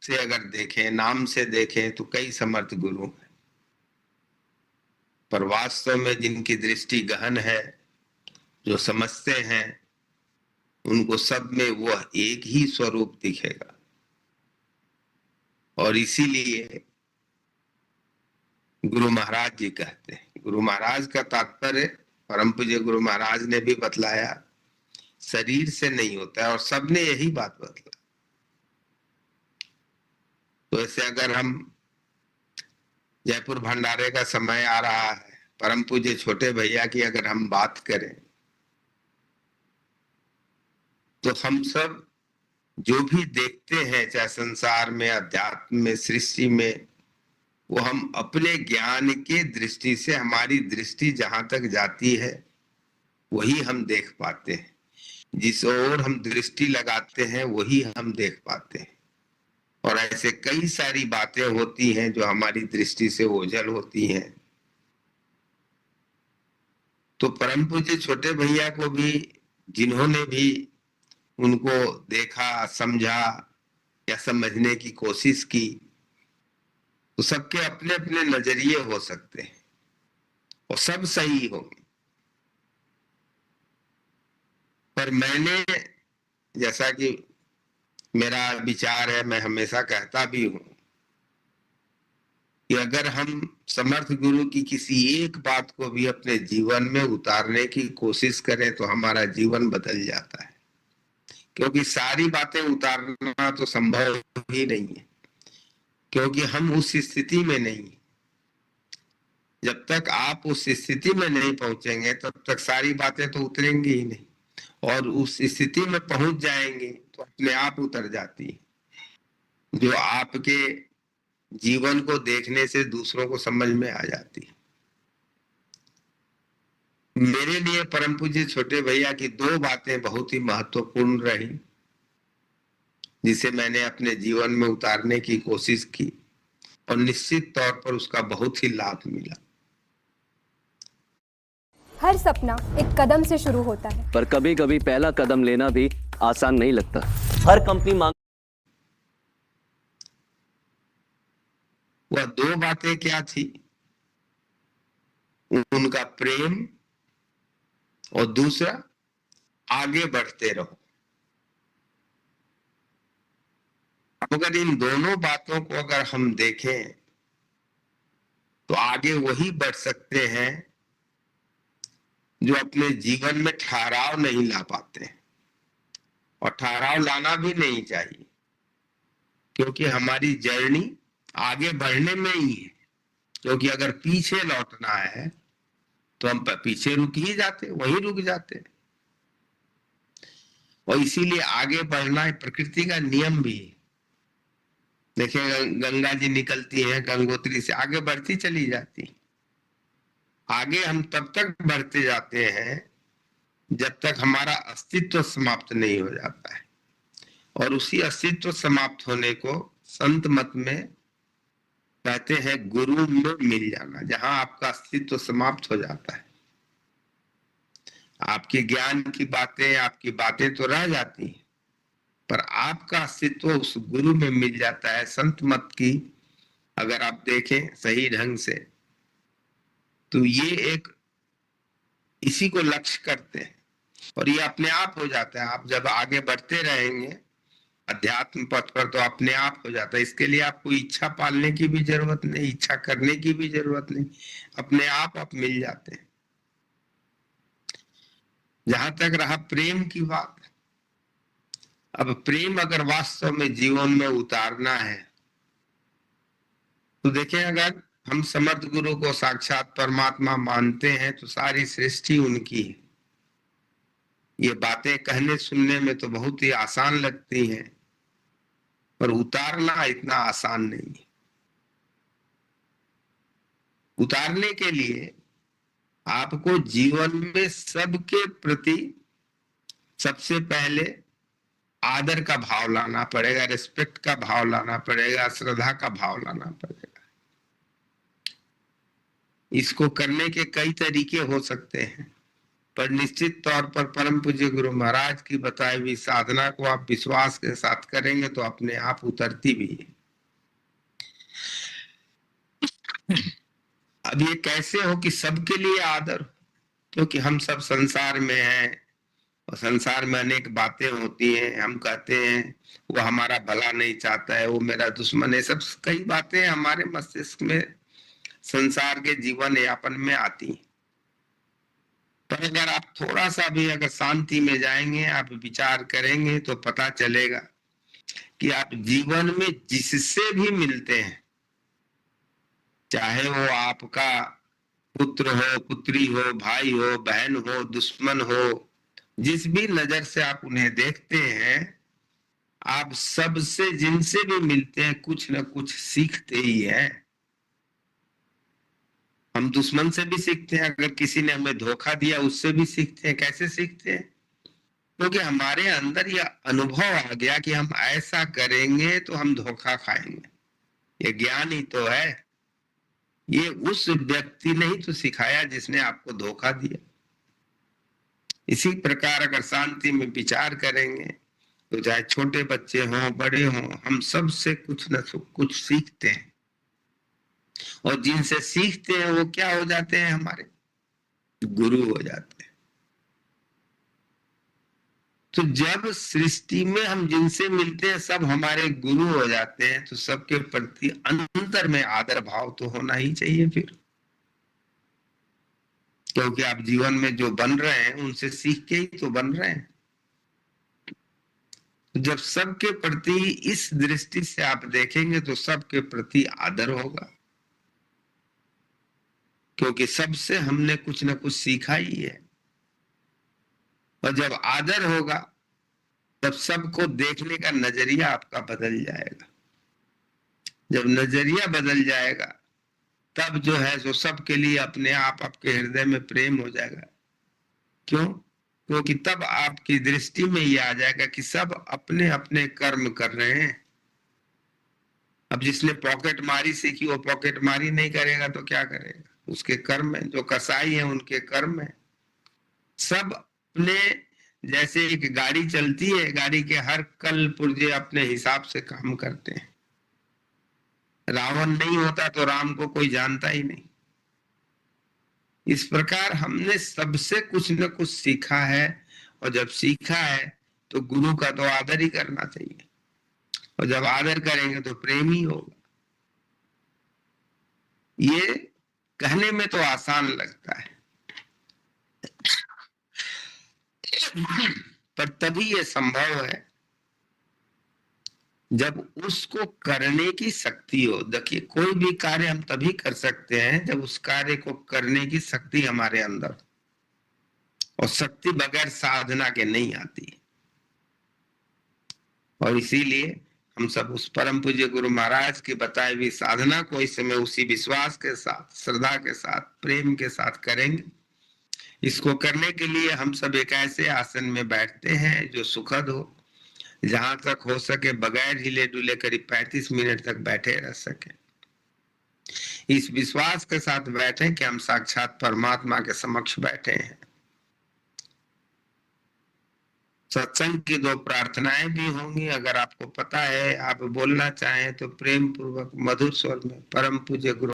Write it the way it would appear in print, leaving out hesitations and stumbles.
से अगर देखें, नाम से देखें तो कई समर्थ गुरु हैं, पर वास्तव में जिनकी दृष्टि गहन है, जो समझते हैं, उनको सब में वह एक ही स्वरूप दिखेगा। और इसीलिए गुरु महाराज जी कहते हैं, गुरु महाराज का तात्पर्य परम पूज्य गुरु महाराज ने भी बतलाया, शरीर से नहीं होता है, और सबने यही बात बतला। तो ऐसे अगर हम जयपुर भंडारे का समय आ रहा है, परम पूज्य छोटे भैया की अगर हम बात करें तो हम सब जो भी देखते हैं, चाहे संसार में, अध्यात्म में, सृष्टि में, वो हम अपने ज्ञान के दृष्टि से, हमारी दृष्टि जहां तक जाती है वही हम देख पाते हैं। जिस ओर हम दृष्टि लगाते हैं वही हम देख पाते हैं। और ऐसे कई सारी बातें होती हैं जो हमारी दृष्टि से ओझल होती हैं। तो परम पूज्य छोटे भैया को भी, जिन्होंने भी उनको देखा, समझा या समझने की कोशिश की, तो सबके अपने अपने नजरिए हो सकते हैं और सब सही होंगे। पर मैंने, जैसा कि मेरा विचार है, मैं हमेशा कहता भी हूं कि अगर हम समर्थ गुरु की किसी एक बात को भी अपने जीवन में उतारने की कोशिश करें तो हमारा जीवन बदल जाता है। क्योंकि सारी बातें उतारना तो संभव ही नहीं है, क्योंकि हम उस स्थिति में नहीं। जब तक आप उस स्थिति में नहीं पहुंचेंगे तब तक सारी बातें तो उतरेंगी ही नहीं, और उस स्थिति में पहुंच जाएंगे तो अपने आप उतर जाती है, जो आपके जीवन को देखने से दूसरों को समझ में आ जाती है। मेरे लिए परम पूज्य छोटे भैया की दो बातें बहुत ही महत्वपूर्ण रही, जिसे मैंने अपने जीवन में उतारने की कोशिश की और निश्चित तौर पर उसका बहुत ही लाभ मिला। हर सपना एक कदम से शुरू होता है, पर कभी कभी पहला कदम लेना भी आसान नहीं लगता। हर कंपनी मांग वह दो बातें क्या थी? उनका प्रेम और दूसरा आगे बढ़ते रहो। अगर इन दोनों बातों को अगर हम देखें तो आगे वही बढ़ सकते हैं जो अपने जीवन में ठहराव नहीं ला पाते, और ठहराव लाना भी नहीं चाहिए, क्योंकि हमारी जर्नी आगे बढ़ने में ही है। क्योंकि अगर पीछे लौटना है तो हम पीछे रुक ही जाते, वहीं रुक जाते। और इसीलिए आगे बढ़ना प्रकृति का नियम भी है। देखिए, गंगा जी निकलती हैं गंगोत्री से, आगे बढ़ती चली जाती। आगे हम तब तक बढ़ते जाते हैं जब तक हमारा अस्तित्व समाप्त नहीं हो जाता है। और उसी अस्तित्व समाप्त होने को संत मत में कहते हैं गुरु में मिल जाना, जहां आपका अस्तित्व समाप्त हो जाता है। आपके ज्ञान की बातें, आपकी बातें तो रह जाती हैं, पर आपका अस्तित्व उस गुरु में मिल जाता है। संत मत की अगर आप देखें सही ढंग से तो ये एक इसी को लक्ष्य करते हैं, और ये अपने आप हो जाता है। आप जब आगे बढ़ते रहेंगे अध्यात्म पथ पर तो अपने आप हो जाता है। इसके लिए आपको इच्छा पालने की भी जरूरत नहीं, इच्छा करने की भी जरूरत नहीं, अपने आप मिल जाते हैं। जहां तक रहा प्रेम की बात, अब प्रेम अगर वास्तव में जीवन में उतारना है तो देखें, अगर हम समर्थ गुरु को साक्षात परमात्मा मानते हैं तो सारी सृष्टि उनकी है। ये बातें कहने सुनने में तो बहुत ही आसान लगती हैं, पर उतारना इतना आसान नहीं है। उतारने के लिए आपको जीवन में सबके प्रति सबसे पहले आदर का भाव लाना पड़ेगा, रिस्पेक्ट का भाव लाना पड़ेगा, श्रद्धा का भाव लाना पड़ेगा। इसको करने के कई तरीके हो सकते हैं, पर निश्चित तौर पर परम पूज्य गुरु महाराज की बताई हुई साधना को आप विश्वास के साथ करेंगे तो अपने आप उतरती भी है। अब ये कैसे हो कि सबके लिए आदर हो, क्योंकि हम सब संसार में हैं और संसार में अनेक बातें होती हैं। हम कहते हैं वो हमारा भला नहीं चाहता है, वो मेरा दुश्मन है, सब कई बातें हमारे मस्तिष्क में संसार के जीवन यापन में आती हैं। पर अगर आप थोड़ा सा भी अगर शांति में जाएंगे, आप विचार करेंगे, तो पता चलेगा कि आप जीवन में जिससे भी मिलते हैं, चाहे वो आपका पुत्र हो, पुत्री हो, भाई हो, बहन हो, दुश्मन हो, जिस भी नजर से आप उन्हें देखते हैं, आप सबसे जिनसे भी मिलते हैं कुछ न कुछ सीखते ही हैं। हम दुश्मन से भी सीखते हैं, अगर किसी ने हमें धोखा दिया उससे भी सीखते हैं। कैसे सीखते हैं? क्योंकि हमारे अंदर यह अनुभव आ गया कि हम ऐसा करेंगे तो हम धोखा खाएंगे। ये ज्ञान ही तो है। ये उस व्यक्ति ने ही तो सिखाया जिसने आपको धोखा दिया। इसी प्रकार अगर शांति में विचार करेंगे तो चाहे छोटे बच्चे हों, बड़े हों, हम सब से कुछ न कुछ सीखते हैं। और जिनसे सीखते हैं वो क्या हो जाते हैं? हमारे गुरु हो जाते हैं। तो जब सृष्टि में हम जिनसे मिलते हैं सब हमारे गुरु हो जाते हैं, तो सबके प्रति अंतर में आदर भाव तो होना ही चाहिए फिर। क्योंकि आप जीवन में जो बन रहे हैं उनसे सीख के ही तो बन रहे हैं। जब सबके प्रति इस दृष्टि से आप देखेंगे तो सबके प्रति आदर होगा, क्योंकि सबसे हमने कुछ ना कुछ सीखा ही है। और जब आदर होगा तब सबको देखने का नजरिया आपका बदल जाएगा। जब नजरिया बदल जाएगा तब जो है सो सबके लिए अपने आप आपके हृदय में प्रेम हो जाएगा। क्यों? क्योंकि तब आपकी दृष्टि में ये आ जाएगा कि सब अपने अपने कर्म कर रहे हैं। अब जिसने पॉकेट मारी सीखी वो पॉकेट मारी नहीं करेगा तो क्या करेगा? उसके कर्म है। जो कसाई है उनके कर्म है। सब अपने, जैसे एक गाड़ी चलती है, गाड़ी के हर कल पुर्जे अपने हिसाब से काम करते हैं। रावण नहीं होता तो राम को कोई जानता ही नहीं। इस प्रकार हमने सबसे कुछ न कुछ सीखा है, और जब सीखा है तो गुरु का तो आदर ही करना चाहिए। और जब आदर करेंगे तो प्रेम ही होगा। ये कहने में तो आसान लगता है, पर तभी ये संभव है जब उसको करने की शक्ति हो। देखिए, कोई भी कार्य हम तभी कर सकते हैं जब उस कार्य को करने की शक्ति हमारे अंदर, और शक्ति बगैर साधना के नहीं आती। और इसीलिए हम सब उस परम पूज्य गुरु महाराज की बताई हुई साधना को इस समय उसी विश्वास के साथ, श्रद्धा के साथ, प्रेम के साथ करेंगे। इसको करने के लिए हम सब एक ऐसे आसन में बैठते हैं जो सुखद हो, जहां तक हो सके बगैर हिले डुले करीब 35 मिनट तक बैठे रह सके। इस विश्वास के साथ बैठे कि हम साक्षात परमात्मा के समक्ष बैठे हैं। सत्संग की 2 प्रार्थनाएं भी होंगी। अगर आपको पता है, आप बोलना चाहें तो प्रेम पूर्वक मधुर स्वर में परम पूज्य गुरु